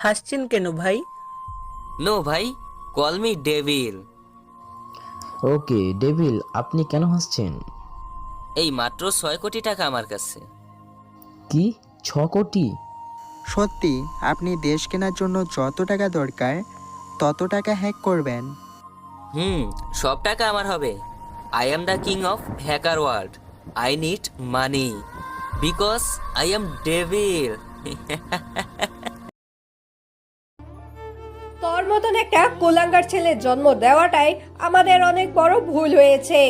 হাসছেন কেন ভাই? নো ভাই, কল মি ডেভিল। ওকে ডেভিল, আপনি কেন হাসছেন? এই মাত্র 6 কোটি টাকা আমার কাছে। কি 6 কোটি? সত্যি আপনি দেশ কেনার জন্য যত টাকা দরকার তত টাকা হ্যাক করবেন? সব টাকা আমার হবে। I am the king of hacker world. I need money because I am devil. তোর মতন একটা কোলাঙ্গার ছেলে জন্ম দেওয়াটাই আমাদের অনেক বড় ভুল হয়েছে।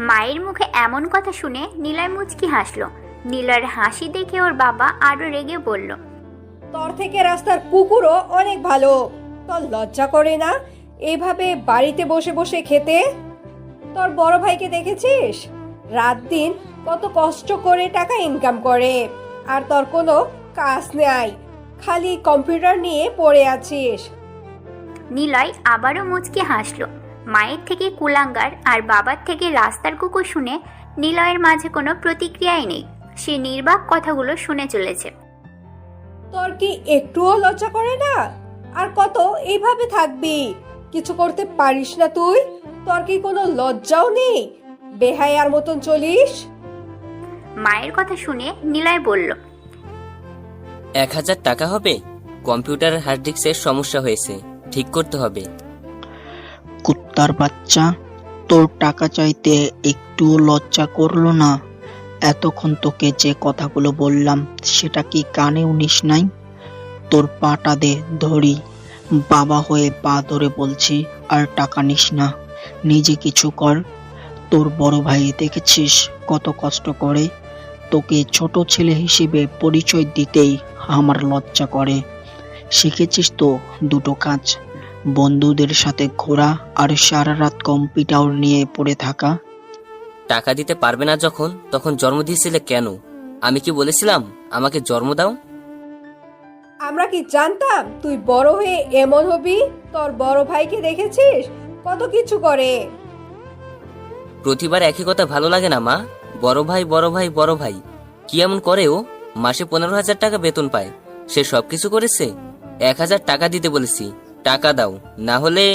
মায়ের মুখে এমন কথা শুনে নিলয় মুচকি হাসলো। নিলয়ের হাসি দেখে ওর বাবা আরো রেগে বলল, তোর থেকে রাস্তার কুকুরও অনেক ভালো। তোর লজ্জা করে না এইভাবে বাড়িতে বসে বসে খেতে? তোর বড় ভাইকে দেখেছিস? রাত দিন কত কষ্ট করে টাকা ইনকাম করে, আর তোর কোনো কাজ নেই, খালি কম্পিউটার নিয়ে পড়ে আছিস। নিলয় আবারও মুচকি হাসলো। মায়ের থেকে কুলাঙ্গার আর বাবার থেকে রাস্তার কুকুর শুনে নিলয়ের মাঝে কোনো প্রতিক্রিয়াই নেই। সে নির্বাক কথাগুলো শুনে চলেছে। তোর কি একটুও লজ্জা করে না? আর কত এইভাবে থাকবি? কিছু করতে পারিস না তুই? তোর কি কোনো লজ্জাও নেই? বেহায়ার মতন চলিস। মায়ের কথা শুনে নিলয় বলল, 1000 টাকা হবে? কম্পিউটারের হার্ড ডিস্কের সমস্যা হয়েছে, ঠিক করতে হবে। কুত্তার বাচ্চা, তোর টাকা চাইতে একটুও লজ্জা করলো না? এতক্ষণ তোকে যে কথাগুলো বললাম সেটা কি কানেও নিস নাই? তোর পাটা দে ধরি, বাবা হয়ে পা ধরে বলছি, আর টাকা নিস না, নিজে কিছু কর। তোর বড় ভাই দেখেছিস কত কষ্ট করে? তোকে ছোট ছেলে হিসেবে পরিচয় দিতেই আমার লজ্জা করে। শিখেছিস তো দুটো কাজ, বন্ধুদের সাথে ঘোরা আর সারা রাত কম্পিউটার নিয়ে পড়ে থাকা। টাকা দিতে পারবে না যখন, তখন জন্ম দিয়েছিলে কেন? আমি কি বলেছিলাম আমাকে জন্ম দাও? আমরা কি জানতাম তুই বড় হয়ে এমন হবি? তোর বড় ভাইকে দেখেছিস কত কিছু করে? প্রতিবার একই কথা ভালো লাগে না মা? বড় ভাই বড় ভাই বড় ভাই, কি এমন করে ও? মাসে 15,000 টাকা বেতন পায়, সে সবকিছু করেছে। 1000 টাকা দিতে বলেছি, টাকা দাও, না হলে।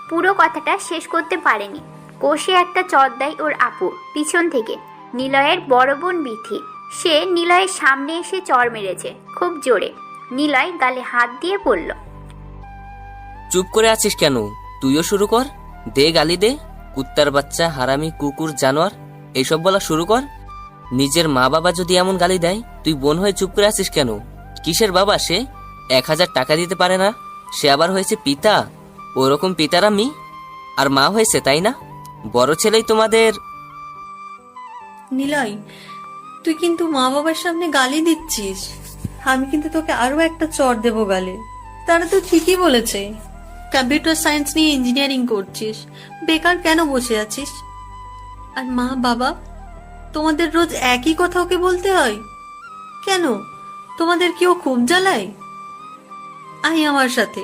পুরো কথাটা শেষ করতে পারেনি। কষে একটা চট দেয় ওর আপু পিছন থেকে, নিলয়ের বড় বোন বিথি। সে নিলয়ের সামনে এসে চড় মেরেছে খুব জোরে। নিলয় গালে হাত দিয়ে বলল, চুপ করে আছিস কেন? তুইও শুরু কর, দে গালি দে। কুত্তার বাচ্চা, হারামি, কুকুর, জানোয়ার, এইসব বলা শুরু কর। নিজের মা বাবা যদি এমন গালি দেয়, তুই বোন হয়ে চুপ করে আছিস কেন? কিসের বাবা সে? 1000 টাকা দিতে পারে না, সে আবার হয়েছে পিতা। ওরকম পিতার আমি আর মা হয়েছে, তাই না? বড় ছেলেই তোমাদের। নিলয়, তুই কিন্তু মা বাবার সামনে গালি দিচ্ছিস। আমি কিন্তু তোকে আরো একটা চড় দেবো গালে। তারা তো ঠিকই বলেছে, কম্পিউটার সায়েন্স নিয়ে ইঞ্জিনিয়ারিং করছিস, বেকার কেন বসে আছিস? আর মা বাবা, তোমাদের রোজ একই কথা ওকে বলতে হয় কেন? তোমাদের কি ও খুব জ্বালায়? আয় আমার সাথে,